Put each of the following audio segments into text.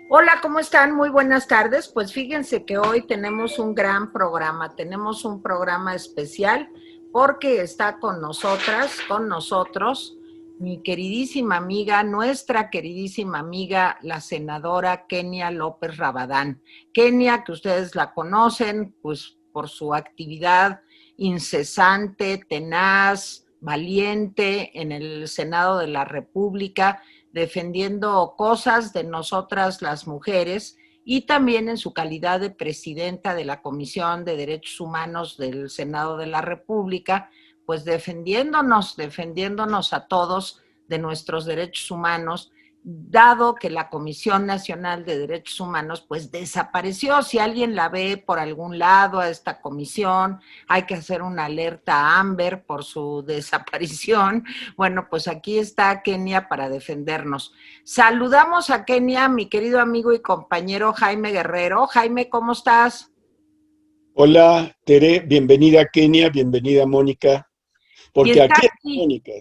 Hola, ¿cómo están? Muy buenas tardes. Pues fíjense que hoy tenemos un gran programa, tenemos un programa especial porque está con nosotras, con nosotros, mi queridísima amiga, nuestra queridísima amiga, la senadora Kenia López Rabadán. Kenia, que ustedes la conocen, pues por su actividad incesante, tenaz, valiente en el Senado de la República, defendiendo cosas de nosotras las mujeres y también en su calidad de presidenta de la Comisión de Derechos Humanos del Senado de la República, pues defendiéndonos a todos de nuestros derechos humanos, dado que la Comisión Nacional de Derechos Humanos pues desapareció. Si alguien la ve por algún lado a esta comisión, hay que hacer una alerta a Amber por su desaparición. Bueno, pues aquí está Kenia para defendernos. Saludamos a Kenia, mi querido amigo y compañero Jaime Guerrero. Jaime, ¿cómo estás? Hola, Tere, bienvenida Kenia, bienvenida Mónica, Y porque está aquí está aquí, Mónica.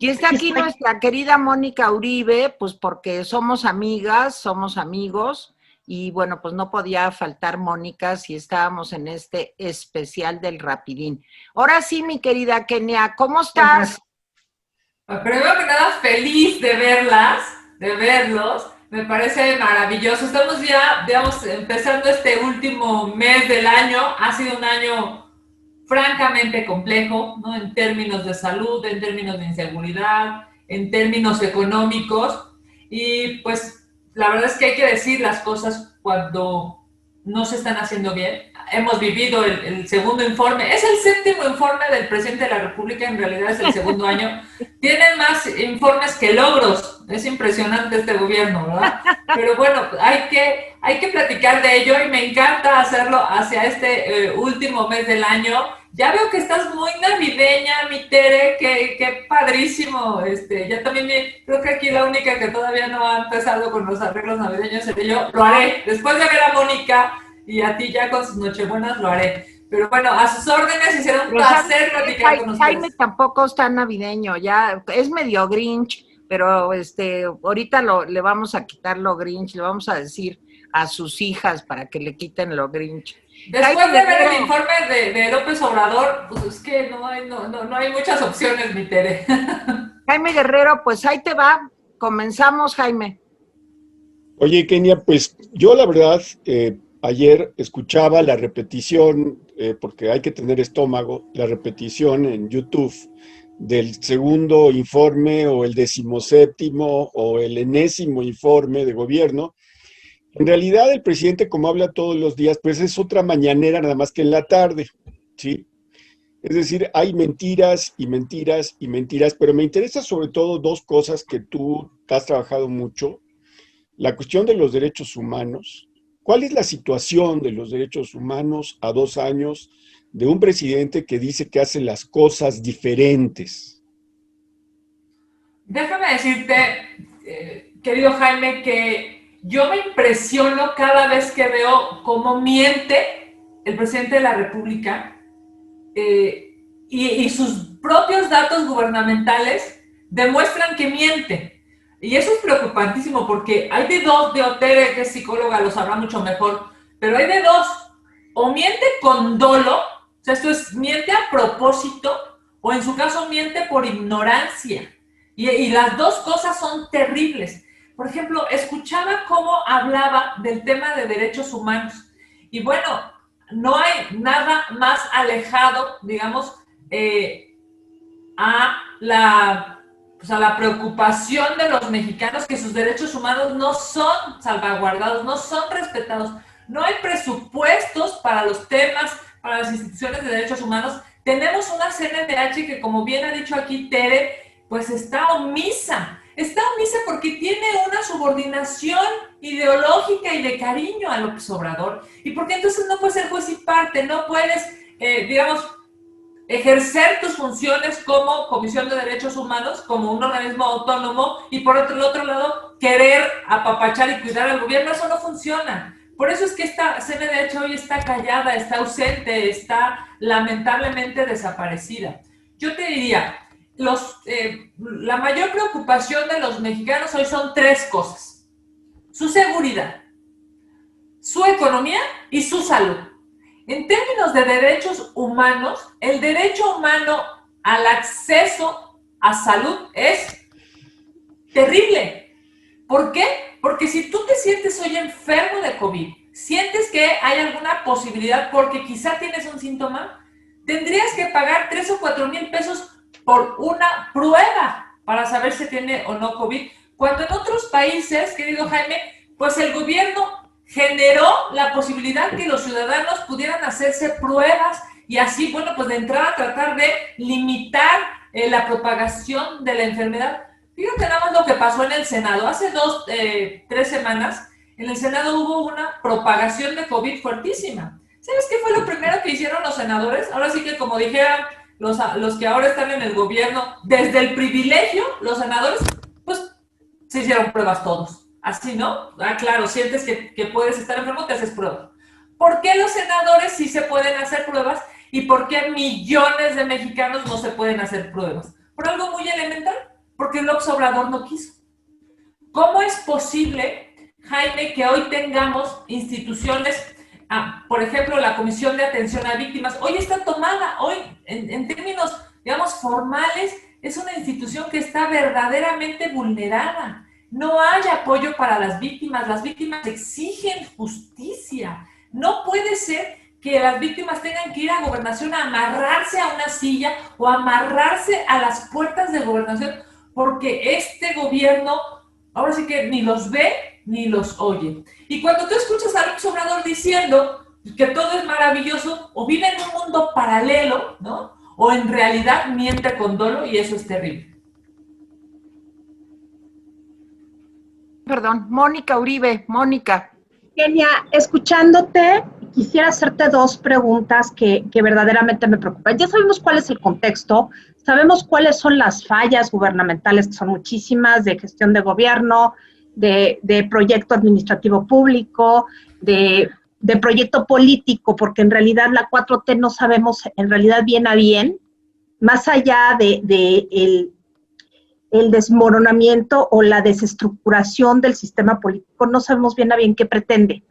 y está aquí nuestra querida Mónica Uribe, pues porque somos amigas, somos amigos, y bueno, pues no podía faltar Mónica si estábamos en este especial del Rapidín. Ahora sí, mi querida Kenia, ¿cómo estás? Primero que nada, feliz de verlas, de verlos. Me parece maravilloso. Estamos ya, digamos, empezando este último mes del año. Ha sido un año francamente complejo, ¿no? En términos de salud, en términos de inseguridad, en términos económicos. Y pues la verdad es que hay que decir las cosas cuando no se están haciendo bien. Hemos vivido el segundo informe, es el séptimo informe del presidente de la República, en realidad es el segundo año. Tienen más informes que logros. Es impresionante este gobierno, ¿verdad? Pero bueno, hay que platicar de ello y me encanta hacerlo hacia este último mes del año. Ya veo que estás muy navideña, mi Tere, que padrísimo. Ya también creo que aquí la única que todavía no ha empezado con los arreglos navideños seré yo. Lo haré. Después de ver a Mónica y a ti ya con sus nochebuenas, lo haré. Pero bueno, a sus órdenes y será un Pero ¿sabes placer platicar qué? con Jaime ustedes. tampoco está navideño, ya es medio Grinch, pero ahorita le vamos a quitar lo Grinch, le vamos a decir a sus hijas para que le quiten lo Grinch. Jaime Después de ver el Guerrero, informe de López Obrador, pues es que no hay muchas opciones, mi Tere. Jaime Guerrero, pues ahí te va, comenzamos, Jaime. Oye, Kenia, pues yo la verdad, ayer escuchaba la repetición, porque hay que tener estómago, la repetición en YouTube del segundo informe o el decimoséptimo o el enésimo informe de gobierno. En realidad, el presidente, como habla todos los días, pues es otra mañanera nada más que en la tarde, ¿sí? Es decir, hay mentiras y mentiras y mentiras, pero me interesa sobre todo dos cosas que tú has trabajado mucho. La cuestión de los derechos humanos. ¿Cuál es la situación de los derechos humanos a 2 años de un presidente que dice que hace las cosas diferentes? Déjame decirte, querido Jaime, que yo me impresiono cada vez que veo cómo miente el presidente de la República y sus propios datos gubernamentales demuestran que miente. Y eso es preocupantísimo porque hay de dos, de Otere, que es psicóloga, lo sabrá mucho mejor, pero hay de dos. O miente con dolo, o sea, esto es, miente a propósito, o en su caso miente por ignorancia. Y las dos cosas son terribles. Por ejemplo, escuchaba cómo hablaba del tema de derechos humanos. Y bueno, no hay nada más alejado, digamos, a pues a la preocupación de los mexicanos que sus derechos humanos no son salvaguardados, no son respetados. No hay presupuestos para los temas, para las instituciones de derechos humanos. Tenemos una CNDH que, como bien ha dicho aquí Tere, pues está omisa. Está omisa porque tiene una subordinación ideológica y de cariño a López Obrador. Y porque entonces no puedes ser juez y parte, no puedes, digamos, ejercer tus funciones como Comisión de Derechos Humanos, como un organismo autónomo, y por otro lado, querer apapachar y cuidar al gobierno. Eso no funciona. Por eso es que esta CNDH hoy está callada, está ausente, está lamentablemente desaparecida. Yo te diría, la mayor preocupación de los mexicanos hoy son tres cosas. su seguridad, su economía y su salud. En términos de derechos humanos, el derecho humano al acceso a salud es terrible. ¿Por qué? Porque si tú te sientes hoy enfermo de COVID, sientes que hay alguna posibilidad porque quizá tienes un síntoma, tendrías que pagar 3 o 4 mil pesos por una prueba para saber si tiene o no COVID. Cuando en otros países, querido Jaime, pues el gobierno generó la posibilidad que los ciudadanos pudieran hacerse pruebas y así, bueno, pues de entrada tratar de limitar la propagación de la enfermedad. Fíjate nada más lo que pasó en el Senado. Hace 3 semanas, en el Senado hubo una propagación de COVID fuertísima. ¿Sabes qué fue lo primero que hicieron los senadores? Ahora sí que, como dijeran los que ahora están en el gobierno, desde el privilegio, los senadores, pues, se hicieron pruebas todos. Así, ¿no? Ah, claro, sientes que puedes estar enfermo, te haces pruebas. ¿Por qué los senadores sí se pueden hacer pruebas y por qué millones de mexicanos no se pueden hacer pruebas? Por algo muy elemental, porque López Obrador no quiso. ¿Cómo es posible, Jaime, que hoy tengamos instituciones, por ejemplo, la Comisión de Atención a Víctimas, hoy está tomada, hoy en términos, digamos, formales, es una institución que está verdaderamente vulnerada? No hay apoyo para las víctimas exigen justicia. No puede ser que las víctimas tengan que ir a Gobernación a amarrarse a una silla o amarrarse a las puertas de Gobernación porque este gobierno ahora sí que ni los ve ni los oye. Y cuando tú escuchas a López Obrador diciendo que todo es maravilloso, o vive en un mundo paralelo, ¿no? O en realidad miente con dolo y eso es terrible. Perdón, Mónica Uribe. Mónica. Kenia, escuchándote, quisiera hacerte 2 preguntas que verdaderamente me preocupan. Ya sabemos cuál es el contexto, sabemos cuáles son las fallas gubernamentales, que son muchísimas, de gestión de gobierno, de proyecto administrativo público, de proyecto político, porque en realidad la 4T no sabemos en realidad bien a bien, más allá de el desmoronamiento o la desestructuración del sistema político, no sabemos bien a bien qué pretende.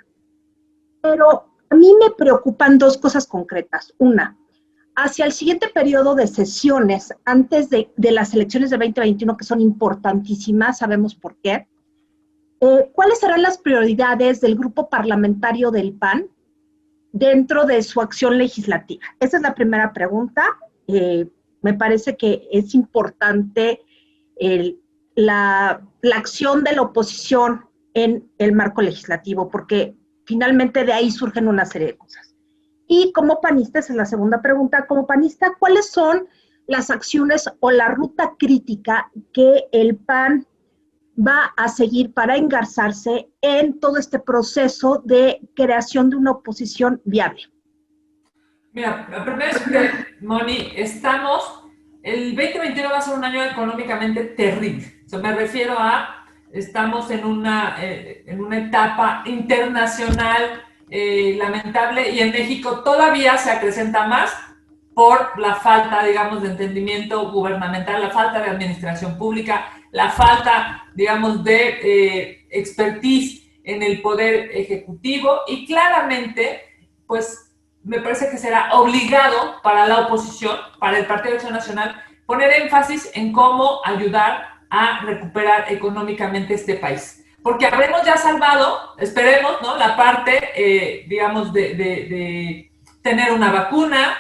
Pero a mí me preocupan 2 cosas concretas. Una, hacia el siguiente periodo de sesiones, antes de las elecciones de 2021, que son importantísimas, sabemos por qué, ¿cuáles serán las prioridades del grupo parlamentario del PAN dentro de su acción legislativa? Esa es la primera pregunta. Me parece que es importante la acción de la oposición en el marco legislativo, porque finalmente de ahí surgen una serie de cosas. Y como panista, esa es la segunda pregunta, como panista, ¿cuáles son las acciones o la ruta crítica que el PAN va a seguir para engarzarse en todo este proceso de creación de una oposición viable? Mira, primero, Moni, el 2021 va a ser un año económicamente terrible. O sea, me refiero a, estamos en una etapa internacional lamentable y en México todavía se acrecenta más por la falta, digamos, de entendimiento gubernamental, la falta de administración pública, la falta, digamos, de expertise en el poder ejecutivo y claramente, pues, me parece que será obligado para la oposición, para el Partido de Acción Nacional, poner énfasis en cómo ayudar a recuperar económicamente este país. Porque habremos ya salvado, esperemos, ¿no?, la parte, digamos, de tener una vacuna,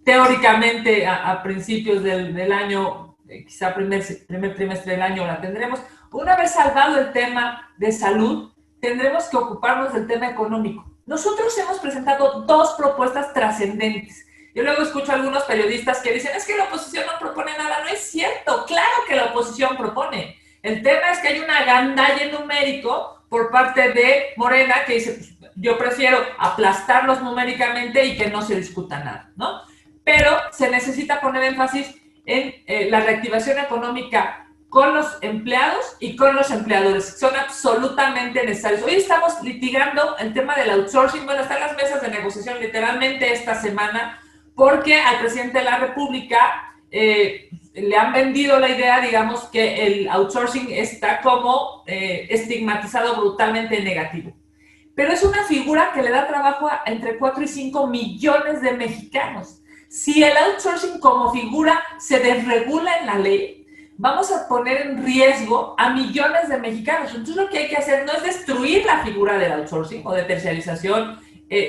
teóricamente a principios del año, quizá primer trimestre del año la tendremos. Una vez salvado el tema de salud, tendremos que ocuparnos del tema económico. Nosotros hemos presentado 2 propuestas trascendentes. Yo luego escucho a algunos periodistas que dicen, es que la oposición no propone nada. No es cierto, claro que la oposición propone. El tema es que hay una gandalle numérico por parte de Morena que dice, pues, yo prefiero aplastarlos numéricamente y que no se discuta nada, ¿no? Pero se necesita poner énfasis en la reactivación económica con los empleados y con los empleadores. Son absolutamente necesarios. Hoy estamos litigando el tema del outsourcing. Bueno, están las mesas de negociación literalmente esta semana porque al presidente de la República le han vendido la idea, digamos, que el outsourcing está como estigmatizado brutalmente negativo. Pero es una figura que le da trabajo a entre 4 y 5 millones de mexicanos. Si el outsourcing como figura se desregula en la ley, vamos a poner en riesgo a millones de mexicanos. Entonces lo que hay que hacer no es destruir la figura del outsourcing o de terciarización,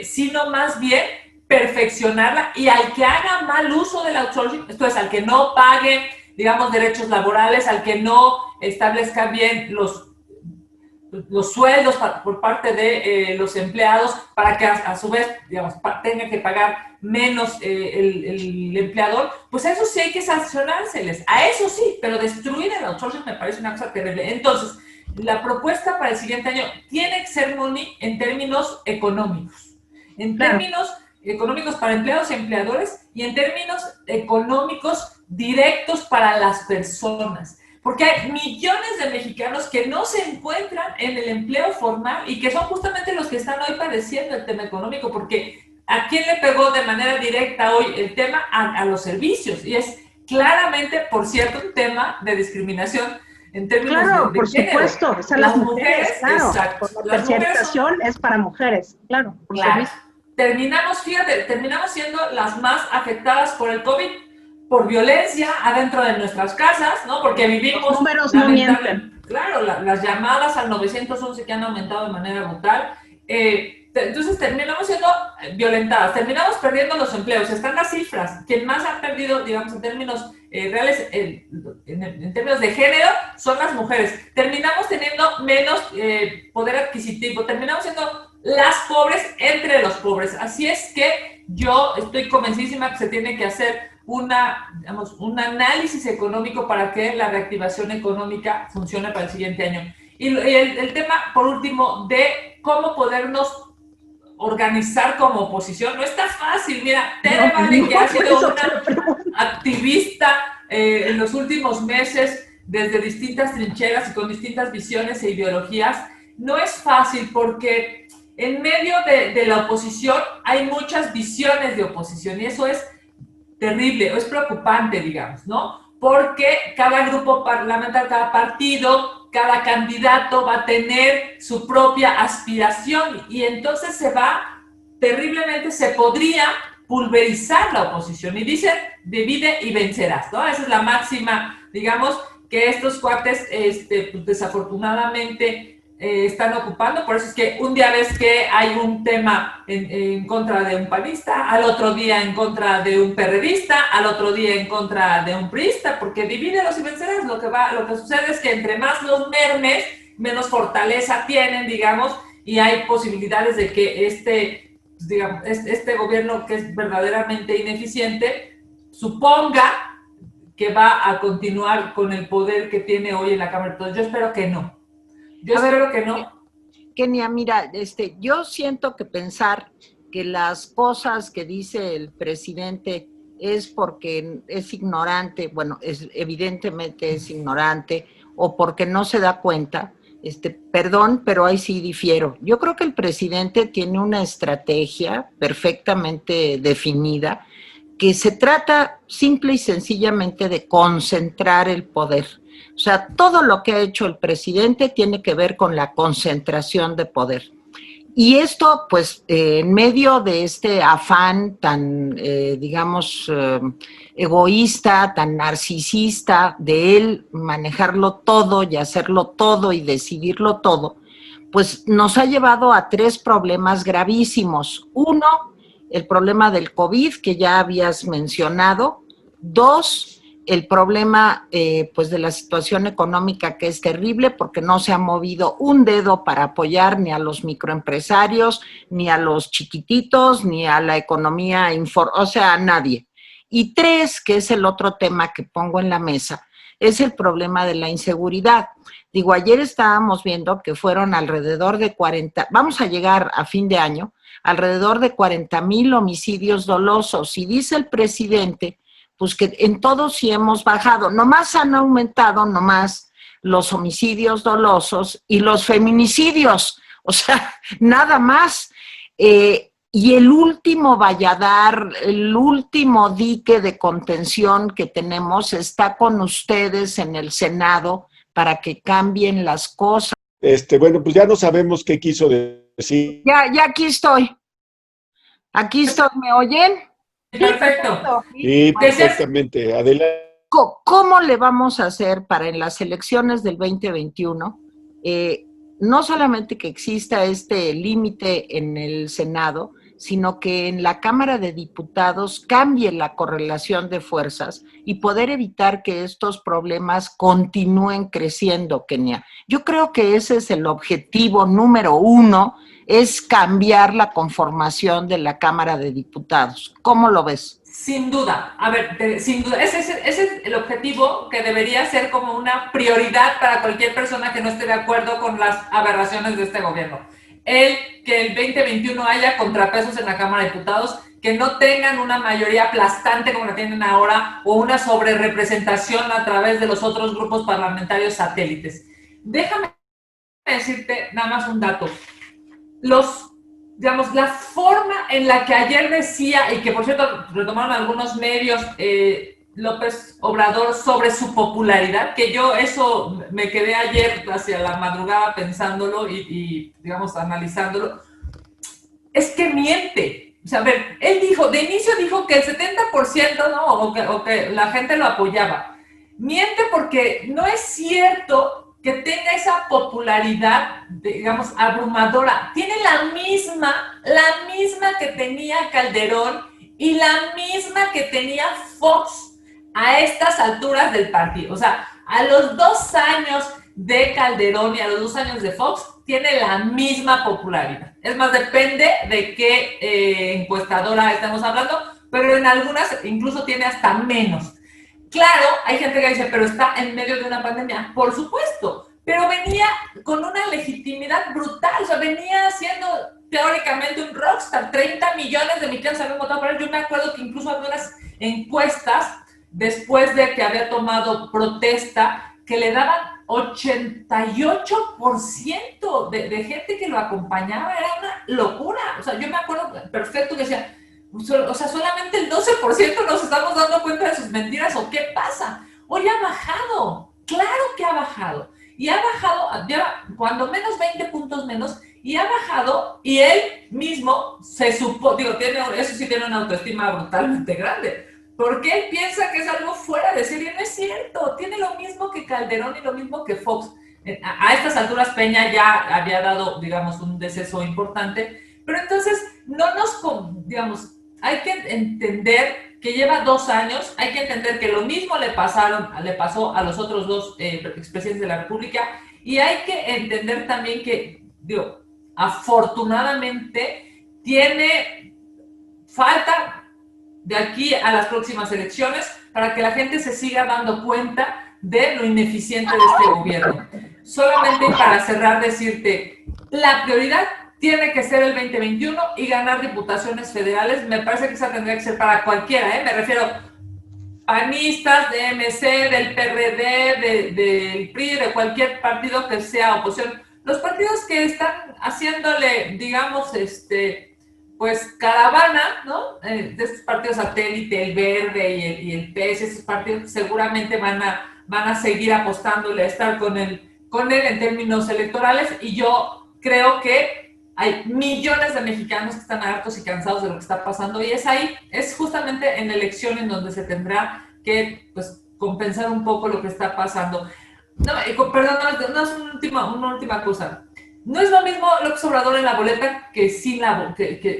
sino más bien perfeccionarla, y al que haga mal uso del outsourcing, esto es, al que no pague, digamos, derechos laborales, al que no establezca bien los sueldos por parte de los empleados, para que a su vez, digamos, tenga que pagar menos el empleador, pues a eso sí hay que sancionárseles, a eso sí, pero destruir el outsourcing me parece una cosa terrible. Entonces, la propuesta para el siguiente año tiene que ser, Moni, en términos económicos, en términos económicos para empleados y empleadores, y en términos económicos directos para las personas. Porque hay millones de mexicanos que no se encuentran en el empleo formal y que son justamente los que están hoy padeciendo el tema económico, porque ¿a quién le pegó de manera directa hoy el tema? A los servicios, y es claramente, por cierto, un tema de discriminación en términos de por género. Supuesto, o sea, las mujeres, claro, exacto. La terciarización es para mujeres, claro, por servicio. Terminamos siendo las más afectadas por el COVID, por violencia adentro de nuestras casas, ¿no? Porque vivimos... Los números no mienten. Claro, las llamadas al 911 que han aumentado de manera brutal. Entonces terminamos siendo violentadas, terminamos perdiendo los empleos. Están las cifras. Quien más ha perdido, digamos, en términos reales, en términos de género, son las mujeres. Terminamos teniendo menos poder adquisitivo, terminamos siendo las pobres entre los pobres. Así es que yo estoy convencidísima que se tiene que hacer un análisis económico para que la reactivación económica funcione para el siguiente año. Y el tema, por último, de cómo podernos organizar como oposición, no está fácil. Mira, Tere Vale, que ha sido una activista en los últimos meses desde distintas trincheras y con distintas visiones e ideologías, no es fácil porque en medio de la oposición hay muchas visiones de oposición, y eso es terrible, o es preocupante, digamos, ¿no? Porque cada grupo parlamentario, cada partido, cada candidato va a tener su propia aspiración, y entonces se podría pulverizar la oposición, y dicen, divide y vencerás, ¿no? Esa es la máxima, digamos, que estos cuates, pues desafortunadamente, están ocupando. Por eso es que un día ves que hay un tema en contra de un panista, al otro día en contra de un perredista, al otro día en contra de un priista, porque divídelos y vencerás. Lo que sucede es que entre más los mermes, menos fortaleza tienen, digamos, y hay posibilidades de que este gobierno, que es verdaderamente ineficiente, suponga que va a continuar con el poder que tiene hoy en la Cámara. Entonces yo espero que no. Espero que no. Kenia, mira, yo siento que pensar que las cosas que dice el presidente es porque es ignorante, bueno, evidentemente es ignorante, o porque no se da cuenta, perdón, pero ahí sí difiero. Yo creo que el presidente tiene una estrategia perfectamente definida, que se trata simple y sencillamente de concentrar el poder. O sea, todo lo que ha hecho el presidente tiene que ver con la concentración de poder. Y esto, pues, en medio de este afán tan, digamos, egoísta, tan narcisista, de él manejarlo todo y hacerlo todo y decidirlo todo, pues nos ha llevado a 3 problemas gravísimos. 1, el problema del COVID, que ya habías mencionado. 2, el problema pues de la situación económica, que es terrible porque no se ha movido un dedo para apoyar ni a los microempresarios, ni a los chiquititos, ni a la economía, o sea, a nadie. Y 3, que es el otro tema que pongo en la mesa, es el problema de la inseguridad. Digo, ayer estábamos viendo que fueron alrededor de 40, vamos a llegar a fin de año, alrededor de 40,000 homicidios dolosos, y dice el presidente pues que en todos sí hemos bajado, nomás han aumentado nomás los homicidios dolosos y los feminicidios, o sea, nada más. y el último valladar, el último dique de contención que tenemos está con ustedes en el Senado para que cambien las cosas. Bueno, pues ya no sabemos qué quiso decir. Ya aquí estoy. Aquí estoy, ¿me oyen? Perfecto. Sí, perfectamente. Adelante. ¿Cómo le vamos a hacer para en las elecciones del 2021, no solamente que exista este límite en el Senado, sino que en la Cámara de Diputados cambie la correlación de fuerzas y poder evitar que estos problemas continúen creciendo, Kenia? Yo creo que ese es el objetivo número 1, es cambiar la conformación de la Cámara de Diputados. ¿Cómo lo ves? Sin duda, a ver, sin duda, ese es el objetivo que debería ser como una prioridad para cualquier persona que no esté de acuerdo con las aberraciones de este gobierno. Que el 2021 haya contrapesos en la Cámara de Diputados, que no tengan una mayoría aplastante como la tienen ahora, o una sobrerepresentación a través de los otros grupos parlamentarios satélites. Déjame decirte nada más un dato. Digamos, la forma en la que ayer decía, y que por cierto retomaron algunos medios, López Obrador, sobre su popularidad, que yo eso me quedé ayer hacia la madrugada pensándolo y digamos, analizándolo, es que miente. O sea, a ver, él dijo, de inicio dijo que el 70%, ¿no? O que la gente lo apoyaba. Miente porque no es cierto que tenga esa popularidad, digamos, abrumadora. Tiene la misma que tenía Calderón y la misma que tenía Fox a estas alturas del partido. O sea, a los 2 años de Calderón y a los 2 años de Fox, tiene la misma popularidad. Es más, depende de qué encuestadora estamos hablando, pero en algunas incluso tiene hasta menos. Claro, hay gente que dice, pero está en medio de una pandemia. Por supuesto, pero venía con una legitimidad brutal. O sea, venía siendo teóricamente un rockstar. 30 millones de mexicanos habían votado por él. Yo me acuerdo que incluso había unas encuestas después de que había tomado protesta que le daban 88% de gente que lo acompañaba. Era una locura. O sea, yo me acuerdo perfecto que decía, o sea, solamente el 12% nos estamos dando cuenta de sus mentiras, ¿o qué pasa? Hoy ha bajado, claro que ha bajado, y ha bajado, lleva cuando menos 20 puntos menos, y ha bajado, y él mismo se supo, digo, eso sí tiene una autoestima brutalmente grande, porque él piensa que es algo fuera de serie. No es cierto, tiene lo mismo que Calderón y lo mismo que Fox. A estas alturas Peña ya había dado, digamos, un deceso importante, pero entonces digamos, hay que entender que lleva 2 años, hay que entender que lo mismo le pasó a los otros 2 expresidentes de la República, y hay que entender también que, digo, afortunadamente falta de aquí a las próximas elecciones para que la gente se siga dando cuenta de lo ineficiente de este gobierno. Solamente para cerrar, decirte, la prioridad tiene que ser el 2021 y ganar diputaciones federales. Me parece que esa tendría que ser para cualquiera, me refiero panistas, de MC, del PRD, del PRI, de cualquier partido que sea oposición. Los partidos que están haciéndole, digamos, pues caravana, ¿no? De estos partidos satélite, el Verde y el PS, esos partidos seguramente van a seguir apostándole a estar con él en términos electorales, y yo creo que hay millones de mexicanos que están hartos y cansados de lo que está pasando, y es justamente en la elección en donde se tendrá que, pues, compensar un poco lo que está pasando. No, perdón, no es una última cosa. No es lo mismo López Obrador en la boleta que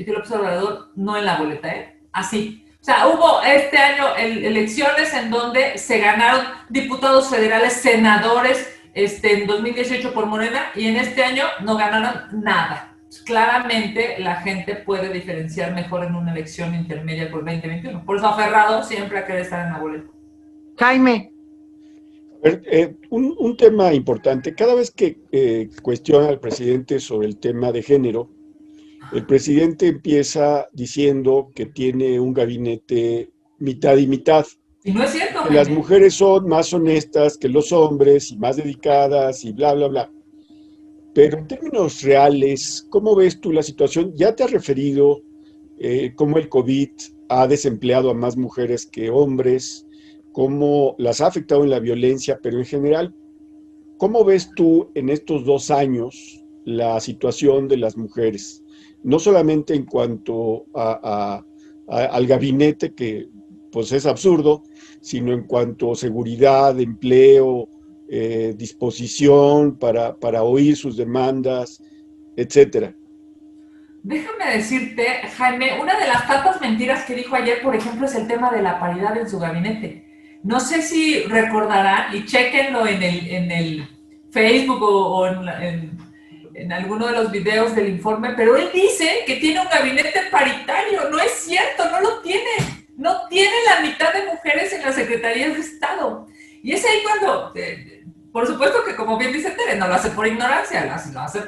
López Obrador no en la boleta, así. O sea, hubo este año elecciones en donde se ganaron diputados federales, senadores, en 2018 por Morena, y en este año no ganaron nada. Claramente la gente puede diferenciar mejor en una elección intermedia por 2021. Por eso aferrado siempre a querer estar en la boleta. Jaime. A ver, un tema importante. Cada vez que cuestiona al presidente sobre el tema de género, el presidente empieza diciendo que tiene un gabinete mitad y mitad. Y no es cierto. Que las mujeres son más honestas que los hombres y más dedicadas y bla, bla, bla. Pero en términos reales, ¿cómo ves tú la situación? Ya te has referido cómo el COVID ha desempleado a más mujeres que hombres, cómo las ha afectado en la violencia, pero en general, ¿cómo ves tú en estos 2 años la situación de las mujeres? No solamente en cuanto al gabinete, que pues es absurdo, sino en cuanto a seguridad, empleo, disposición para oír sus demandas, etcétera. Déjame decirte, Jaime, una de las tantas mentiras que dijo ayer, por ejemplo, es el tema de la paridad en su gabinete. No sé si recordarán, y chéquenlo en el Facebook o en alguno de los videos del informe, pero él dice que tiene un gabinete paritario. No es cierto, no lo tiene. No tiene la mitad de mujeres en las secretarías de Estado. Y es ahí cuando, por supuesto que como bien dice Tere, no lo hace por ignorancia, lo hace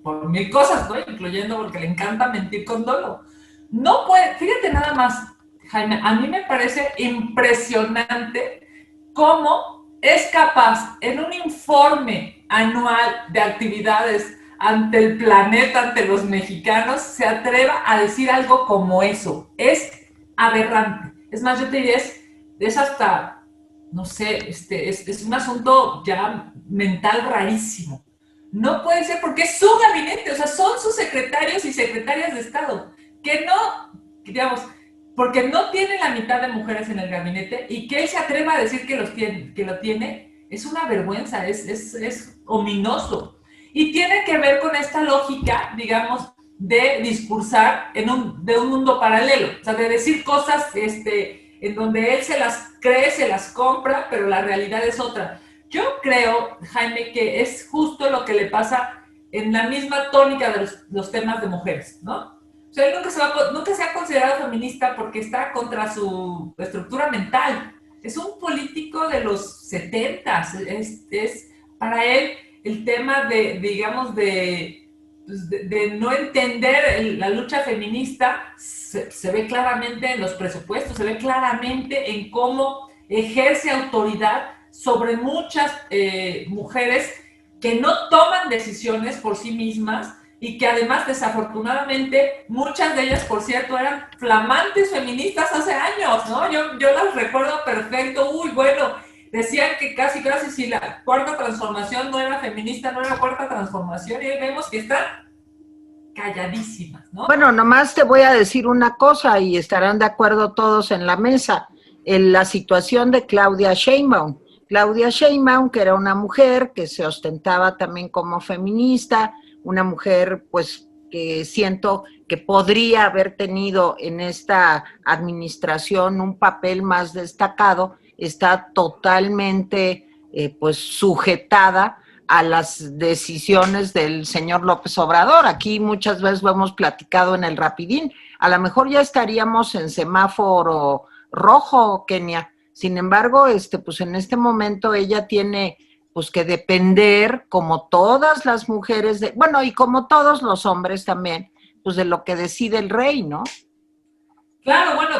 por mil cosas, ¿no? Incluyendo porque le encanta mentir con dolo. No puede, fíjate nada más, Jaime, a mí me parece impresionante cómo es capaz en un informe anual de actividades ante el planeta, ante los mexicanos, se atreva a decir algo como eso. Es aberrante. Es más, yo te diría, es hasta, no sé, es un asunto ya mental rarísimo. No puede ser porque es su gabinete, o sea, son sus secretarios y secretarias de Estado, que no, digamos, porque no tiene la mitad de mujeres en el gabinete y que él se atreva a decir que lo tiene, es una vergüenza, es ominoso. Y tiene que ver con esta lógica, digamos, de discursar de un mundo paralelo, o sea, de decir cosas en donde él se las cree, se las compra, pero la realidad es otra. Yo creo, Jaime, que es justo lo que le pasa en la misma tónica de los temas de mujeres, ¿no? O sea, él nunca se ha considerado feminista porque está contra su estructura mental. Es un político de los 70s. Para él el tema digamos, de no entender la lucha feminista se ve claramente en los presupuestos, se ve claramente en cómo ejerce autoridad sobre muchas mujeres que no toman decisiones por sí mismas y que además, desafortunadamente, muchas de ellas, por cierto, eran flamantes feministas hace años, ¿no? Yo las recuerdo perfecto. Uy, bueno, decían que casi si la cuarta transformación no era feminista, no era cuarta transformación, y hoy vemos que están calladísimas, ¿no? Bueno, nomás te voy a decir una cosa y estarán de acuerdo todos en la mesa, en la situación de Claudia Sheinbaum. Claudia Sheinbaum, que era una mujer que se ostentaba también como feminista, una mujer pues que siento que podría haber tenido en esta administración un papel más destacado, está totalmente pues sujetada a las decisiones del señor López Obrador. Aquí muchas veces lo hemos platicado en el Rapidín. A lo mejor ya estaríamos en semáforo rojo, Kenia. Sin embargo, pues en este momento ella tiene pues que depender, como todas las mujeres, bueno, y como todos los hombres también, pues de lo que decide el rey, ¿no? Claro, bueno,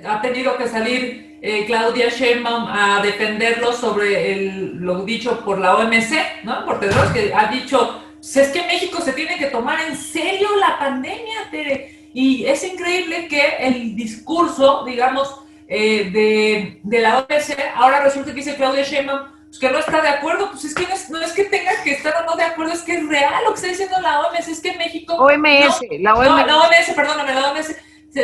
ha tenido que salir Claudia Sheinbaum a defenderlo sobre lo dicho por la OMC, ¿no? Por Tedros, que ha dicho, pues es que México se tiene que tomar en serio la pandemia, Tere. Y es increíble que el discurso, digamos, de la OMC, ahora resulta que dice Claudia Sheinbaum, pues que no está de acuerdo. Pues es que no es que tenga que estar o no de acuerdo, es que es real lo que está diciendo la OMS, es que México... La OMS, perdóname, la OMS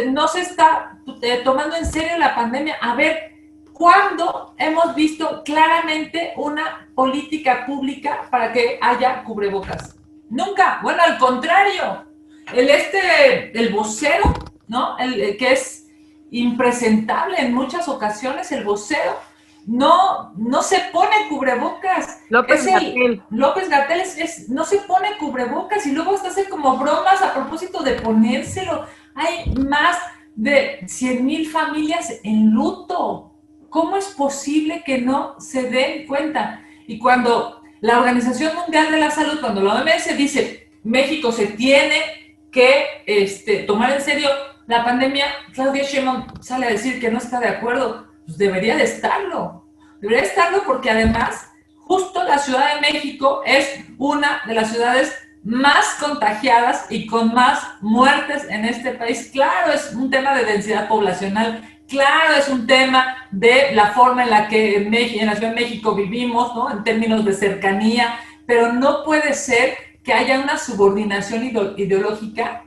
no se está tomando en serio la pandemia. A ver, ¿cuándo hemos visto claramente una política pública para que haya cubrebocas? Nunca. Bueno, al contrario, el vocero, ¿no? El que es impresentable en muchas ocasiones, el vocero, no se pone cubrebocas. López-Gatell No se pone cubrebocas y luego hasta hace como bromas a propósito de ponérselo. Hay más de 100,000 familias en luto. ¿Cómo es posible que no se den cuenta? Y cuando la Organización Mundial de la Salud, cuando la OMS dice México se tiene que tomar en serio la pandemia, Claudia Sheinbaum sale a decir que no está de acuerdo. Pues debería de estarlo. Debería estarlo porque además justo la Ciudad de México es una de las ciudades más contagiadas y con más muertes en este país. Claro, es un tema de densidad poblacional, claro, es un tema de la forma en la que en la Ciudad de México vivimos, ¿no? En términos de cercanía, pero no puede ser que haya una subordinación ideológica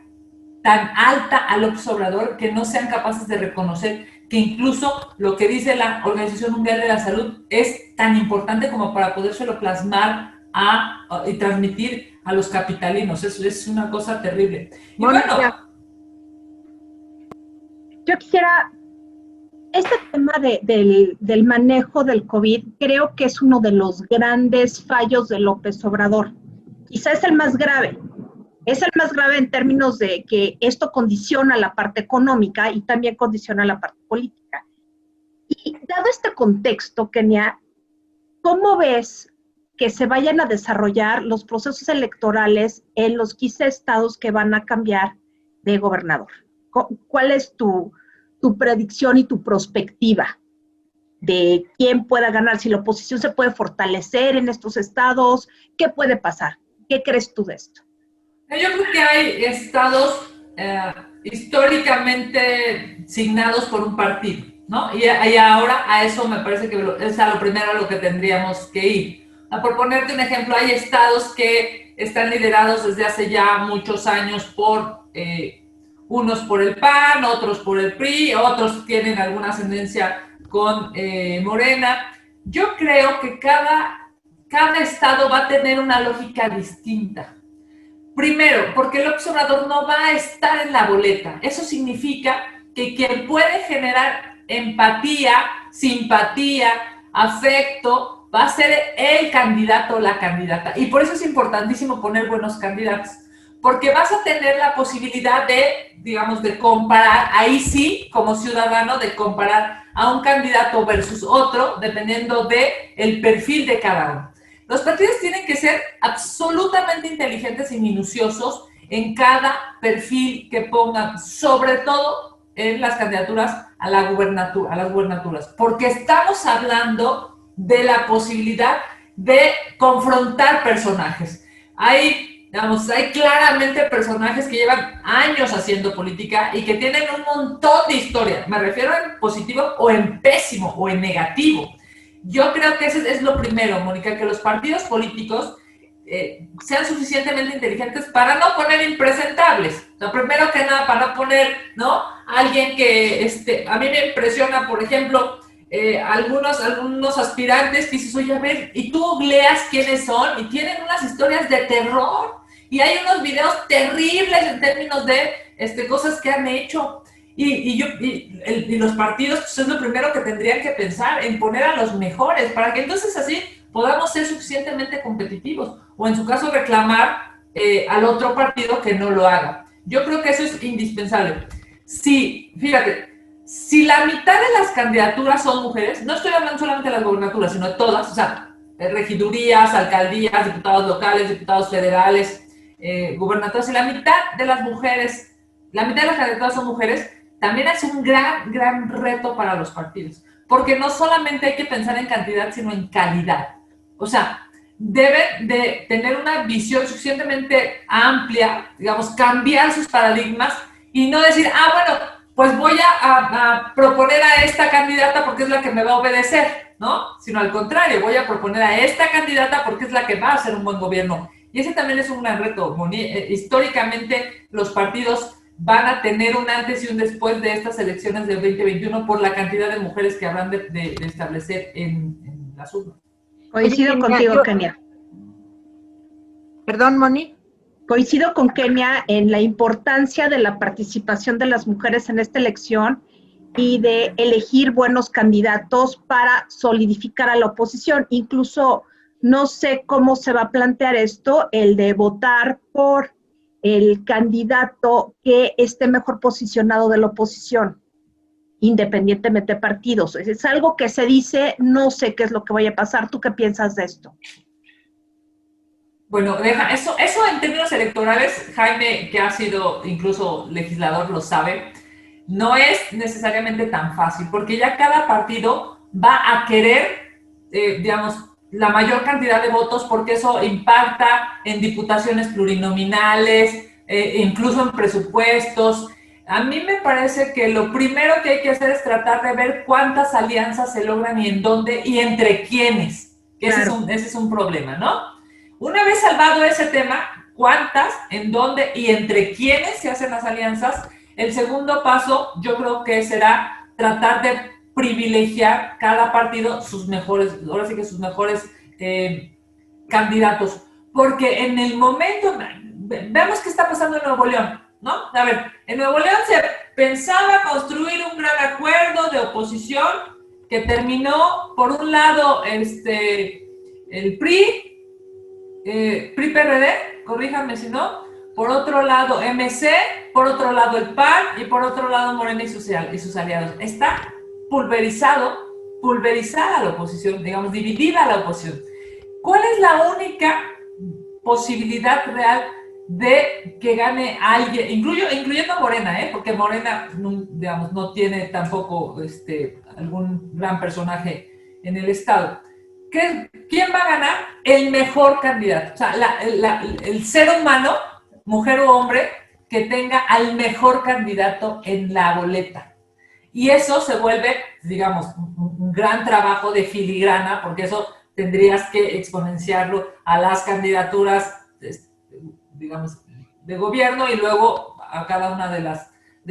tan alta al López Obrador que no sean capaces de reconocer que incluso lo que dice la Organización Mundial de la Salud es tan importante como para podérselo plasmar y transmitir a los capitalinos. Eso es una cosa terrible. Y Mónica, bueno, yo quisiera, este tema del manejo del COVID creo que es uno de los grandes fallos de López Obrador. Quizá es el más grave. Es el más grave en términos de que esto condiciona la parte económica y también condiciona la parte política. Y dado este contexto, Kenia, ¿cómo ves que se vayan a desarrollar los procesos electorales en los 15 estados que van a cambiar de gobernador? ¿Cuál es tu predicción y tu perspectiva de quién pueda ganar? Si la oposición se puede fortalecer en estos estados, ¿qué puede pasar? ¿Qué crees tú de esto? yo creo que hay estados históricamente signados por un partido, ¿no? Y ahora a eso me parece que es a lo primero a lo que tendríamos que ir. Por ponerte un ejemplo, hay estados que están liderados desde hace ya muchos años por unos por el PAN, otros por el PRI, otros tienen alguna ascendencia con Morena. Yo creo que cada estado va a tener una lógica distinta. Primero, porque el López Obrador no va a estar en la boleta. Eso significa que quien puede generar empatía, simpatía, afecto, va a ser el candidato o la candidata. Y por eso es importantísimo poner buenos candidatos. Porque vas a tener la posibilidad de, digamos, de comparar, ahí sí, como ciudadano, de comparar a un candidato versus otro, dependiendo del perfil de cada uno. Los partidos tienen que ser absolutamente inteligentes y minuciosos en cada perfil que pongan, sobre todo en las candidaturas a las gubernaturas, porque estamos hablando de la posibilidad de confrontar personajes. Hay claramente personajes que llevan años haciendo política y que tienen un montón de historia. Me refiero en positivo o en pésimo o en negativo. Yo creo que ese es lo primero, Mónica, que los partidos políticos sean suficientemente inteligentes para no poner impresentables. O sea, primero que nada, para no poner, ¿no? Alguien que, a mí me impresiona, por ejemplo, algunos aspirantes que dices, oye, a ver, y tú googleas quiénes son y tienen unas historias de terror y hay unos videos terribles en términos de cosas que han hecho. Y los partidos, pues es lo primero que tendrían que pensar, en poner a los mejores, para que entonces así podamos ser suficientemente competitivos, o en su caso reclamar al otro partido que no lo haga. Yo creo que eso es indispensable. Fíjate, si la mitad de las candidaturas son mujeres, no estoy hablando solamente de las gobernaturas, sino de todas, o sea, regidurías, alcaldías, diputados locales, diputados federales, gubernaturas, si la mitad de las mujeres, la mitad de las candidaturas son mujeres, también es un gran reto para los partidos, porque no solamente hay que pensar en cantidad, sino en calidad. O sea, deben de tener una visión suficientemente amplia, digamos, cambiar sus paradigmas y no decir, bueno, pues voy a proponer a esta candidata porque es la que me va a obedecer, ¿no? Sino al contrario, voy a proponer a esta candidata porque es la que va a hacer un buen gobierno. Y ese también es un gran reto. Históricamente, los partidos van a tener un antes y un después de estas elecciones del 2021 por la cantidad de mujeres que habrán de establecer en las urnas. Coincido contigo, Kenia. Perdón, Moni. Coincido con Kenia en la importancia de la participación de las mujeres en esta elección y de elegir buenos candidatos para solidificar a la oposición. Incluso no sé cómo se va a plantear esto, el de votar por el candidato que esté mejor posicionado de la oposición, independientemente de partidos. Es algo que se dice, no sé qué es lo que vaya a pasar. ¿Tú qué piensas de esto? Bueno, eso en términos electorales, Jaime, que ha sido incluso legislador, lo sabe, no es necesariamente tan fácil, porque ya cada partido va a querer, la mayor cantidad de votos porque eso impacta en diputaciones plurinominales, incluso en presupuestos. A mí me parece que lo primero que hay que hacer es tratar de ver cuántas alianzas se logran y en dónde y entre quiénes. Que claro. Ese es un problema, ¿no? Una vez salvado ese tema, cuántas, en dónde y entre quiénes se hacen las alianzas, el segundo paso yo creo que será tratar de privilegiar cada partido sus mejores, ahora sí que sus mejores candidatos. Porque en el momento, veamos qué está pasando en Nuevo León, ¿no? A ver, en Nuevo León se pensaba construir un gran acuerdo de oposición que terminó, por un lado, el PRI-PRD, corríjanme si no, por otro lado MC, por otro lado el PAN y por otro lado Morena y sus aliados. Está pulverizada la oposición, digamos, dividida la oposición. ¿Cuál es la única posibilidad real de que gane alguien, incluyendo a Morena, porque Morena, digamos, no tiene tampoco algún gran personaje en el Estado? ¿Quién va a ganar? El mejor candidato. O sea, el ser humano, mujer o hombre, que tenga al mejor candidato en la boleta. Y eso se vuelve, digamos, un gran trabajo de filigrana, porque eso tendrías que exponenciarlo a las candidaturas, digamos, de gobierno y luego a cada una de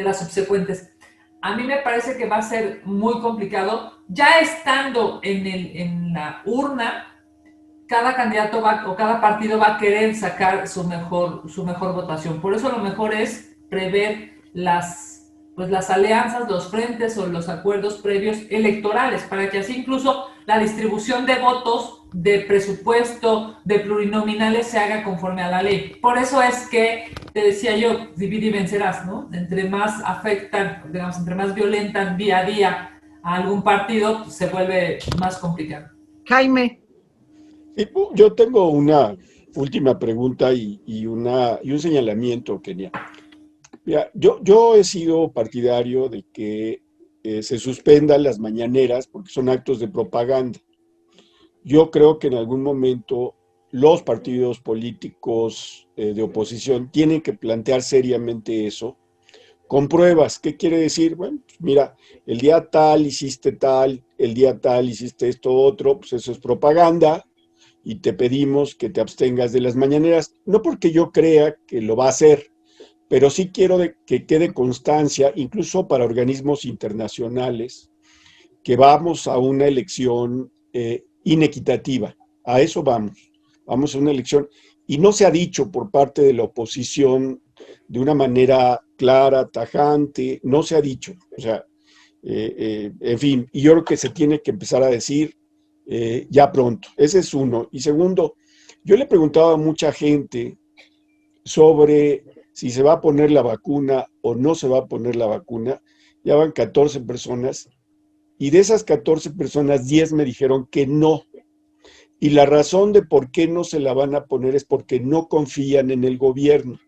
las subsecuentes. A mí me parece que va a ser muy complicado. Ya estando en la urna, cada candidato o cada partido va a querer sacar su mejor votación. Por eso lo mejor es prever las alianzas, los frentes o los acuerdos previos electorales, para que así incluso la distribución de votos, de presupuesto, de plurinominales se haga conforme a la ley. Por eso es que, te decía yo, divide y vencerás, ¿no? Entre más afectan, digamos, entre más violentan día a día a algún partido, pues se vuelve más complicado. Jaime. Yo tengo una última pregunta y un señalamiento, Kenia. Mira, yo he sido partidario de que se suspendan las mañaneras porque son actos de propaganda. Yo creo que en algún momento los partidos políticos de oposición tienen que plantear seriamente eso, con pruebas. ¿Qué quiere decir? Bueno, pues mira, el día tal hiciste tal, el día tal hiciste esto otro, pues eso es propaganda y te pedimos que te abstengas de las mañaneras. No porque yo crea que lo va a hacer, pero sí quiero que quede constancia, incluso para organismos internacionales, que vamos a una elección inequitativa. A eso vamos. Vamos a una elección. Y no se ha dicho por parte de la oposición de una manera clara, tajante, no se ha dicho. O sea, en fin, y yo creo que se tiene que empezar a decir ya pronto. Ese es uno. Y segundo, yo le preguntaba a mucha gente sobre si se va a poner la vacuna o no se va a poner la vacuna. Ya van 14 personas y de esas 14 personas, 10 me dijeron que no. Y la razón de por qué no se la van a poner es porque no confían en el gobierno.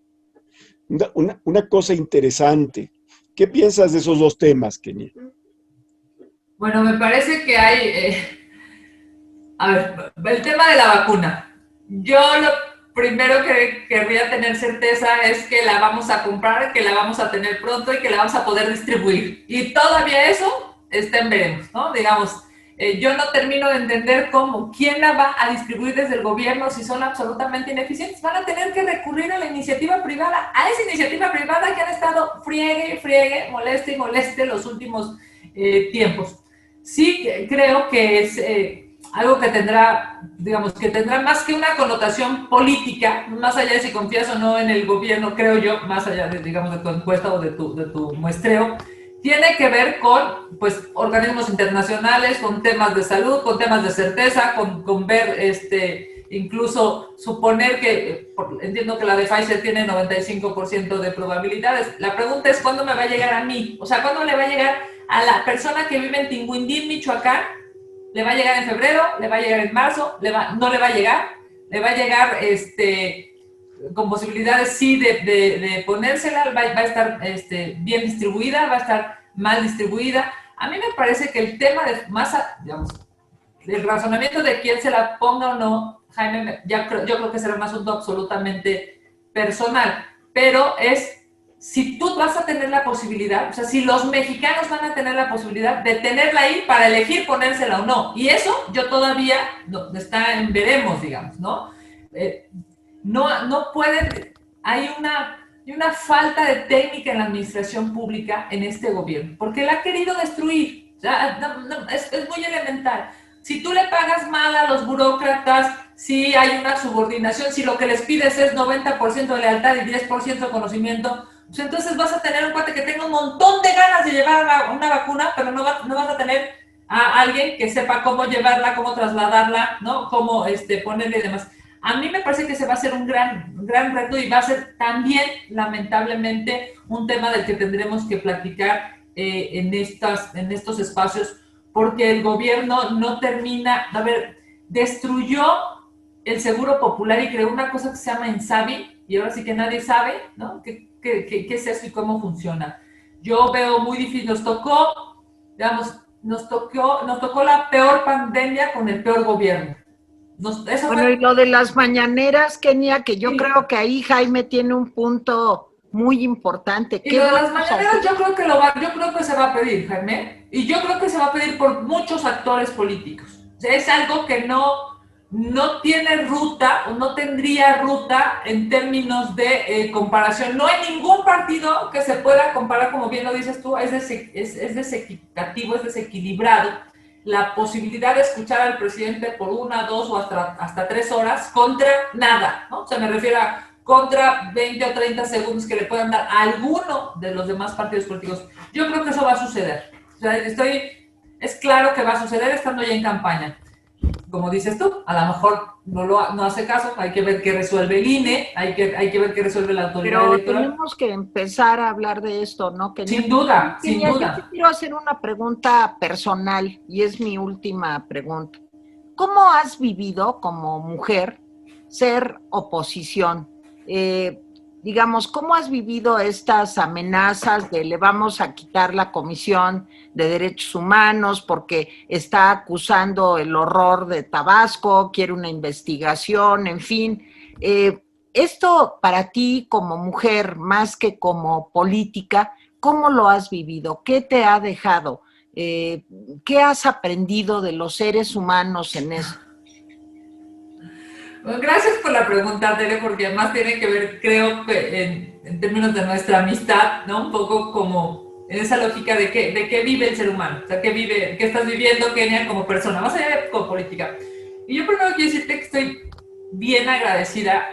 Una cosa interesante. ¿Qué piensas de esos dos temas, Kenia? Bueno, me parece que hay... a ver, el tema de la vacuna. Yo lo primero que querría tener certeza es que la vamos a comprar, que la vamos a tener pronto y que la vamos a poder distribuir. Y todavía eso está en veremos, ¿no? Digamos, yo no termino de entender quién la va a distribuir desde el gobierno si son absolutamente ineficientes. Van a tener que recurrir a la iniciativa privada, a esa iniciativa privada que han estado friegue, moleste los últimos tiempos. Sí creo que es algo que tendrá, digamos, que tendrá más que una connotación política, más allá de si confías o no en el gobierno, creo yo, más allá de, digamos, de tu encuesta o de tu muestreo, tiene que ver con, pues, organismos internacionales, con temas de salud, con temas de certeza, con ver, incluso suponer que, entiendo que la de Pfizer tiene 95% de probabilidades. La pregunta es, ¿cuándo me va a llegar a mí? O sea, ¿cuándo le va a llegar a la persona que vive en Tinguindín, Michoacán? ¿Le va a llegar en febrero? ¿Le va a llegar en marzo? ¿No le va a llegar? ¿Le va a llegar con posibilidades sí de ponérsela? ¿Va a estar bien distribuida? ¿Va a estar mal distribuida? A mí me parece que el tema de digamos, el razonamiento de quién se la ponga o no, Jaime, yo creo que será un asunto absolutamente personal, pero es si tú vas a tener la posibilidad, o sea, si los mexicanos van a tener la posibilidad de tenerla ahí para elegir ponérsela o no, y eso yo todavía está en veremos, digamos, ¿no? No pueden, hay una falta de técnica en la administración pública en este gobierno, porque la ha querido destruir. O sea, es muy elemental. Si tú le pagas mal a los burócratas, si hay una subordinación, si lo que les pides es 90% de lealtad y 10% de conocimiento, pues entonces vas a tener un cuate que tenga un montón de ganas de llevar una vacuna, pero no vas a tener a alguien que sepa cómo llevarla, cómo trasladarla, ¿no? Cómo ponerle y demás. A mí me parece que se va a hacer un gran reto y va a ser también, lamentablemente, un tema del que tendremos que platicar en estos espacios, porque el gobierno no termina, destruyó el Seguro Popular y creó una cosa que se llama Insabi, y ahora sí que nadie sabe, ¿no? ¿Qué es eso y cómo funciona? Yo veo muy difícil, nos tocó la peor pandemia con el peor gobierno. Bueno, y lo de las mañaneras, Kenia, que yo creo que ahí Jaime tiene un punto muy importante. Y lo de las mañaneras yo creo que se va a pedir, Jaime, y yo creo que se va a pedir por muchos actores políticos. O sea, es algo que no tiene ruta o no tendría ruta en términos de comparación. No hay ningún partido que se pueda comparar, como bien lo dices tú, es desequitativo, es desequilibrado. La posibilidad de escuchar al presidente por 1, 2 o hasta 3 horas contra nada, ¿no? O sea, me refiero a contra 20 o 30 segundos que le puedan dar a alguno de los demás partidos políticos. Yo creo que eso va a suceder. O sea, es claro que va a suceder estando ya en campaña. Como dices tú, a lo mejor no hace caso, hay que ver qué resuelve el INE, hay que ver qué resuelve la autoridad electoral. Pero tenemos que empezar a hablar de esto, ¿no? Kenia? Sin duda. Yo te quiero hacer una pregunta personal, y es mi última pregunta. ¿Cómo has vivido como mujer ser oposición? Digamos, ¿cómo has vivido estas amenazas de le vamos a quitar la Comisión de Derechos Humanos porque está acusando el horror de Tabasco, quiere una investigación, en fin? Esto para ti como mujer, más que como política, ¿cómo lo has vivido? ¿Qué te ha dejado? ¿Qué has aprendido de los seres humanos en eso? Bueno, gracias por la pregunta, Tere, porque además tiene que ver, creo que en términos de nuestra amistad, ¿no? Un poco como en esa lógica de qué vive el ser humano, o sea, qué estás viviendo, Kenia, como persona, más allá de como política. Y yo primero quiero decirte que estoy bien agradecida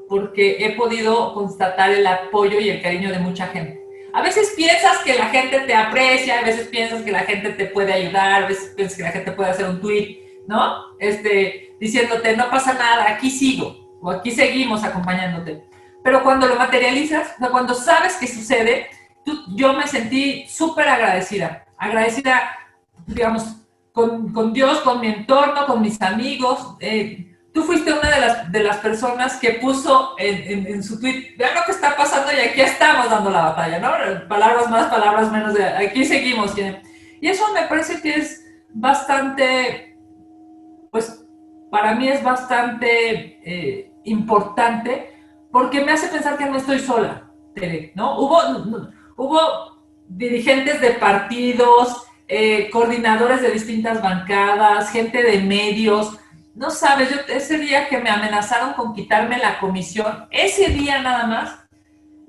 porque he podido constatar el apoyo y el cariño de mucha gente. A veces piensas que la gente te aprecia, a veces piensas que la gente te puede ayudar, a veces piensas que la gente puede hacer un tweet, ¿no? Diciéndote, no pasa nada, aquí sigo, o aquí seguimos acompañándote. Pero cuando lo materializas, o sea, cuando sabes que sucede, yo me sentí súper agradecida, digamos, con Dios, con mi entorno, con mis amigos. Tú fuiste una de las personas que puso en su tweet, vean lo que está pasando y aquí estamos dando la batalla, ¿no? Palabras más, palabras menos, de aquí seguimos. Y eso me parece que es bastante, pues, para mí es bastante importante porque me hace pensar que no estoy sola, Tere, ¿no? Hubo dirigentes de partidos, coordinadores de distintas bancadas, gente de medios. No sabes, ese día que me amenazaron con quitarme la comisión, ese día nada más,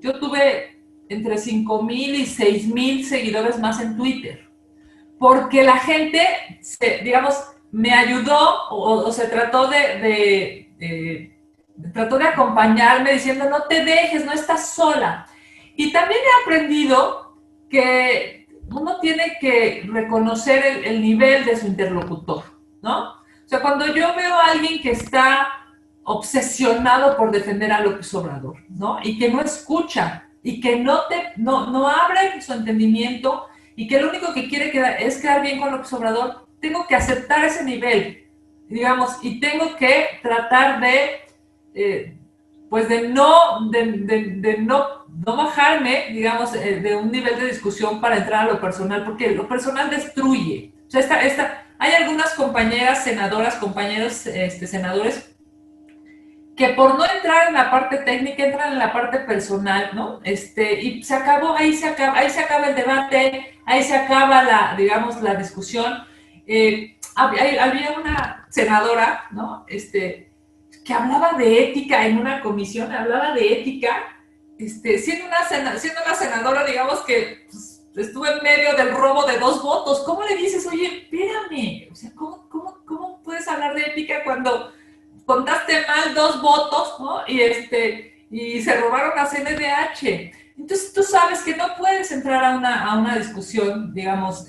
yo tuve entre 5,000 y 6,000 seguidores más en Twitter. Porque la gente, digamos, me ayudó o se trató trató de acompañarme diciendo no te dejes, no estás sola. Y también he aprendido que uno tiene que reconocer el nivel de su interlocutor, ¿no? O sea, cuando yo veo a alguien que está obsesionado por defender a López Obrador, ¿no? Y que no escucha y que no abre su entendimiento y que lo único que quiere es quedar bien con López Obrador, tengo que aceptar ese nivel, digamos, y tengo que tratar de no bajarme, digamos, de un nivel de discusión para entrar a lo personal, porque lo personal destruye. O sea, hay algunas compañeras senadoras, compañeros senadores, que por no entrar en la parte técnica, entran en la parte personal, ¿no? Y se acabó, ahí se acaba el debate, ahí se acaba digamos, la discusión. Había una senadora, ¿no? Que hablaba de ética en una comisión, hablaba de ética, siendo una senadora, digamos, que pues, estuvo en medio del robo de 2 votos. ¿Cómo le dices, oye, espérame? O sea, ¿cómo puedes hablar de ética cuando contaste mal 2 votos, ¿no? Y se robaron a CNDH. Entonces tú sabes que no puedes entrar a una discusión, digamos,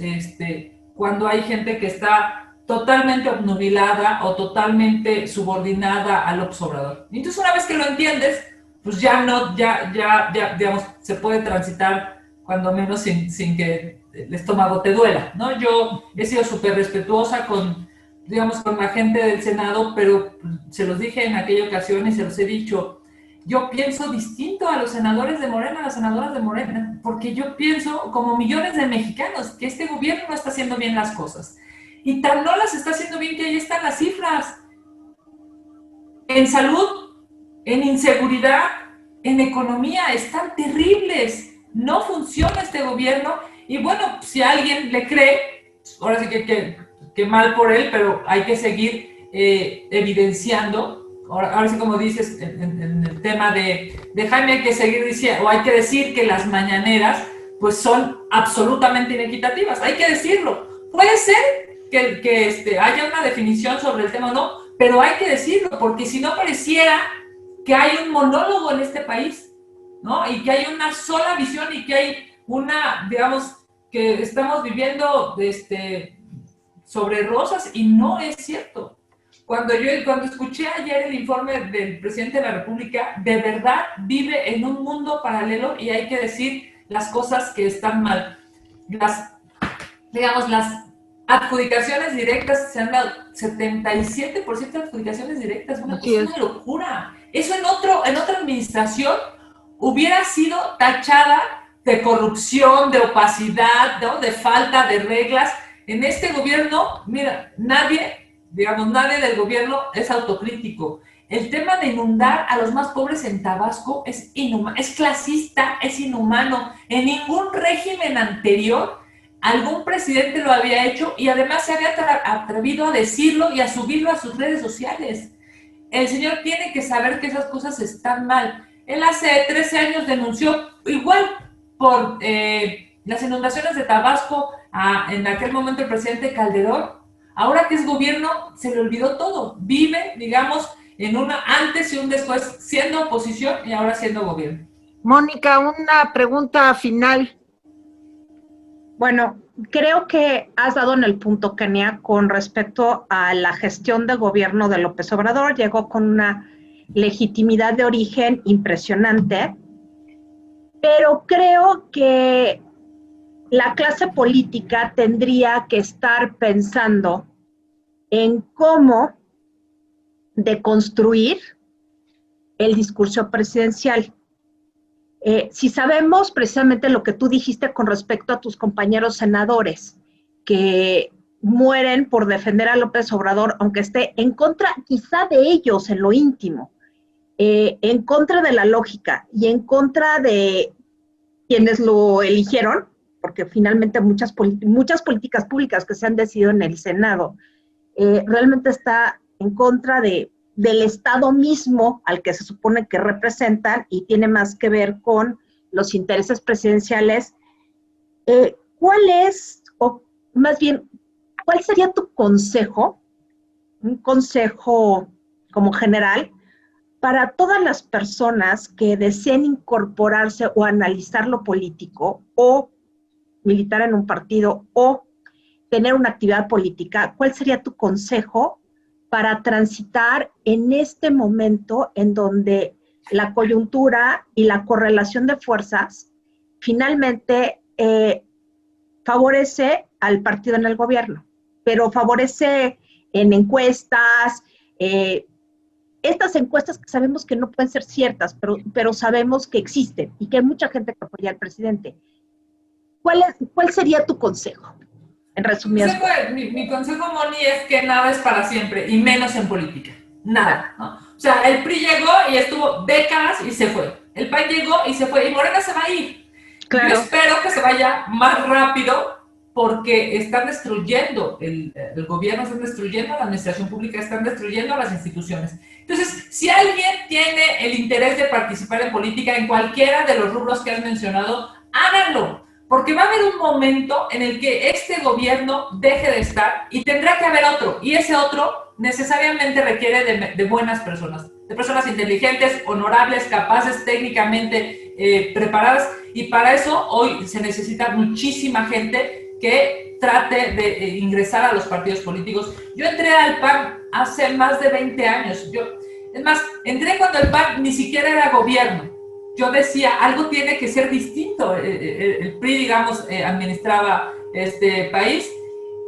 cuando hay gente que está totalmente obnubilada o totalmente subordinada al observador. Entonces una vez que lo entiendes, pues ya no, digamos, se puede transitar cuando menos sin que el estómago te duela, ¿no? Yo he sido súper respetuosa con la gente del Senado, pero se los dije en aquella ocasión y se los he dicho, yo pienso distinto a los senadores de Morena, a las senadoras de Morena, porque yo pienso, como millones de mexicanos, que este gobierno no está haciendo bien las cosas. Y tan no las está haciendo bien que ahí están las cifras. En salud, en inseguridad, en economía, están terribles. No funciona este gobierno. Y bueno, si a alguien le cree, ahora sí que mal por él, pero hay que seguir evidenciando. Ahora sí, como dices, en el tema de Jaime, hay que seguir diciendo, o hay que decir que las mañaneras pues son absolutamente inequitativas. Hay que decirlo. Puede ser que haya una definición sobre el tema o no, pero hay que decirlo, porque si no pareciera que hay un monólogo en este país, ¿no? Y que hay una sola visión y que hay digamos, que estamos viviendo sobre rosas, y no es cierto. Cuando escuché ayer el informe del presidente de la República, de verdad vive en un mundo paralelo y hay que decir las cosas que están mal. Las adjudicaciones directas se han dado 77% de adjudicaciones directas, es una locura. Eso en otra administración hubiera sido tachada de corrupción, de opacidad, ¿no? De falta de reglas. En este gobierno, mira, nadie del gobierno es autocrítico. El tema de inundar a los más pobres en Tabasco es inhumano, es clasista, es inhumano. En ningún régimen anterior algún presidente lo había hecho, y además se había atrevido a decirlo y a subirlo a sus redes sociales. El señor tiene que saber que esas cosas están mal. Él hace 13 años denunció igual por las inundaciones de Tabasco en aquel momento el presidente Calderón. Ahora que es gobierno, se le olvidó todo. Vive, digamos, en una antes y un después, siendo oposición y ahora siendo gobierno. Mónica, una pregunta final. Bueno, creo que has dado en el punto, Kenia, con respecto a la gestión de gobierno de López Obrador. Llegó con una legitimidad de origen impresionante, pero creo que la clase política tendría que estar pensando en cómo deconstruir el discurso presidencial. Si sabemos precisamente lo que tú dijiste con respecto a tus compañeros senadores, que mueren por defender a López Obrador, aunque esté en contra quizá de ellos en lo íntimo, en contra de la lógica y en contra de quienes lo eligieron, porque finalmente muchas políticas públicas que se han decidido en el Senado, realmente está en contra del Estado mismo al que se supone que representan, y tiene más que ver con los intereses presidenciales. ¿Cuál es, o más bien, cuál sería tu consejo, un consejo como general, para todas las personas que deseen incorporarse o analizar lo político, o militar en un partido, o tener una actividad política? ¿Cuál sería tu consejo para transitar en este momento en donde la coyuntura y la correlación de fuerzas finalmente favorece al partido en el gobierno, pero favorece en encuestas, estas encuestas que sabemos que no pueden ser ciertas, pero sabemos que existen y que hay mucha gente que apoya al presidente? ¿Cuál sería tu consejo? en resumidas cuentas. Mi consejo, Moni, es que nada es para siempre, y menos en política. Nada, ¿no? O sea, el PRI llegó y estuvo décadas y se fue. El PAN llegó y se fue, y Morena se va a ir. Claro. Yo espero que se vaya más rápido, porque están destruyendo el gobierno, están destruyendo la administración pública, están destruyendo las instituciones. Entonces, si alguien tiene el interés de participar en política en cualquiera de los rubros que has mencionado, háganlo, porque va a haber un momento en el que este gobierno deje de estar y tendrá que haber otro, y ese otro necesariamente requiere de buenas personas, de personas inteligentes, honorables, capaces, técnicamente preparadas, y para eso hoy se necesita muchísima gente que trate de ingresar a los partidos políticos. Yo entré al PAN hace más de 20 años. Es más, entré cuando el PAN ni siquiera era gobierno. Yo decía, algo tiene que ser distinto. El PRI, digamos, administraba este país,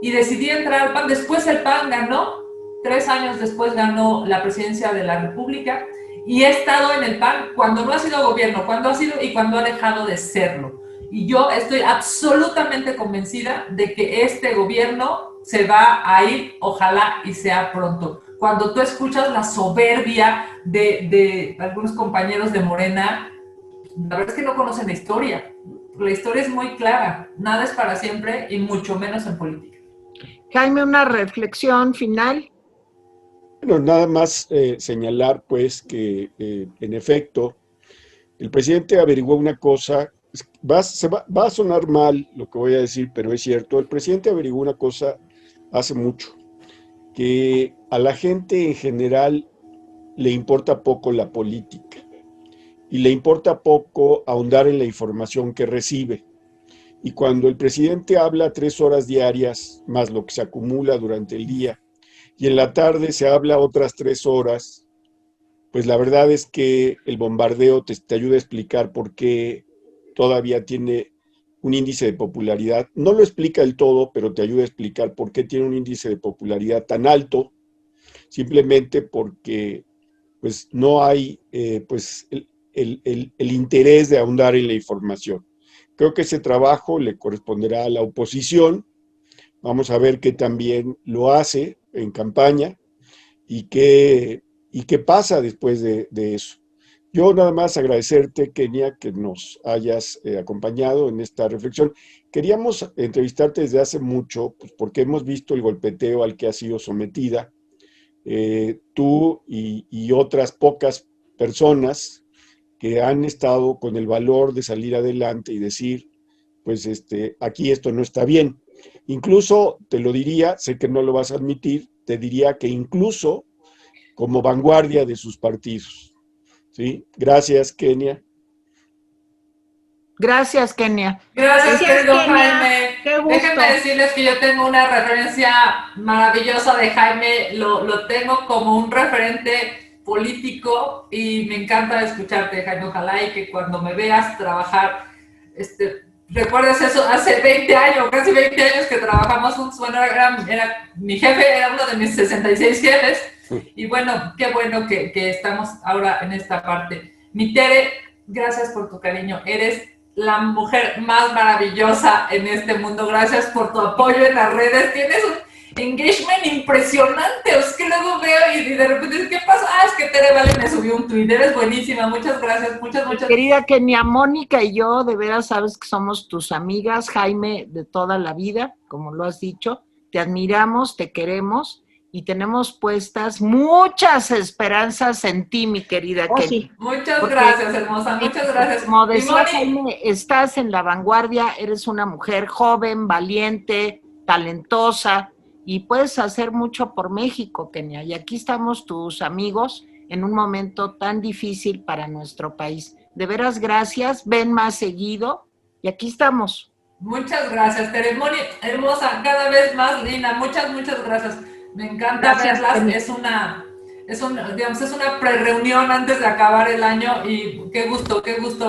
y decidí entrar al PAN. Después el PAN ganó, 3 años después ganó la presidencia de la República, y he estado en el PAN cuando no ha sido gobierno, cuando ha sido y cuando ha dejado de serlo. Y yo estoy absolutamente convencida de que este gobierno se va a ir, ojalá y sea pronto. Cuando tú escuchas la soberbia de algunos compañeros de Morena, la verdad es que no conocen la historia. La historia es muy clara, nada es para siempre y mucho menos en política. Jaime, una reflexión final. Bueno, nada más señalar pues que en efecto el presidente averiguó una cosa. Va a sonar mal lo que voy a decir, pero es cierto. El presidente averiguó una cosa hace mucho, que a la gente en general le importa poco la política y le importa poco ahondar en la información que recibe. Y cuando el presidente habla 3 horas diarias, más lo que se acumula durante el día, y en la tarde se habla otras 3 horas, pues la verdad es que el bombardeo te ayuda a explicar por qué todavía tiene un índice de popularidad. No lo explica del todo, pero te ayuda a explicar por qué tiene un índice de popularidad tan alto, simplemente porque pues, no hay pues, el interés de ahondar en la información. Creo que ese trabajo le corresponderá a la oposición. Vamos a ver qué también lo hace en campaña y qué pasa después de eso. Yo nada más agradecerte, Kenia, que nos hayas acompañado en esta reflexión. Queríamos entrevistarte desde hace mucho, pues porque hemos visto el golpeteo al que has sido sometida, tú y otras pocas personas que han estado con el valor de salir adelante y decir, pues aquí esto no está bien. Incluso, te lo diría, sé que no lo vas a admitir, te diría que incluso como vanguardia de sus partidos. ¿Sí? Gracias, Kenia. Gracias, Kenia. Gracias, querido Jaime. Qué gusto. Déjenme decirles que yo tengo una referencia maravillosa de Jaime, lo tengo como un referente político y me encanta escucharte, Jaime. Ojalá y que cuando me veas trabajar, recuerdes eso, hace 20 años, casi 20 años que trabajamos juntos. Bueno, mi jefe era uno de mis 66 jefes. Y bueno, qué bueno que estamos ahora en esta parte. Mi Tere, gracias por tu cariño. Eres la mujer más maravillosa en este mundo. Gracias por tu apoyo en las redes. Tienes un engagement impresionante. Es que luego veo y de repente, ¿qué pasa? Es que Tere Vale me subió un tweet. Eres buenísima. Muchas gracias. Muchas. Querida Kenia, Mónica y yo, de veras sabes que somos tus amigas, Jaime, de toda la vida, como lo has dicho. Te admiramos, te queremos. Y tenemos puestas muchas esperanzas en ti, mi querida Kenia. Sí. Muchas gracias, hermosa. Muchas gracias. Como decía Jaime, estás en la vanguardia, eres una mujer joven, valiente, talentosa y puedes hacer mucho por México, Kenia. Y aquí estamos tus amigos en un momento tan difícil para nuestro país. De veras, gracias. Ven más seguido y aquí estamos. Muchas gracias, Tere. Moni, hermosa, cada vez más linda. Muchas gracias. Me encanta verlas, es una pre-reunión antes de acabar el año y qué gusto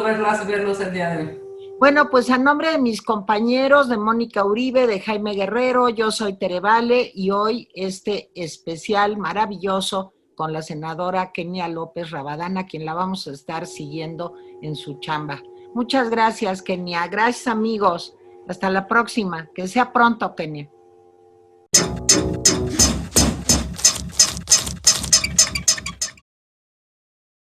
verlos el día de hoy. Bueno, pues a nombre de mis compañeros, de Mónica Uribe, de Jaime Guerrero, yo soy Tere Vale y hoy este especial maravilloso con la senadora Kenia López Rabadán, a quien la vamos a estar siguiendo en su chamba. Muchas gracias, Kenia. Gracias, amigos. Hasta la próxima. Que sea pronto, Kenia.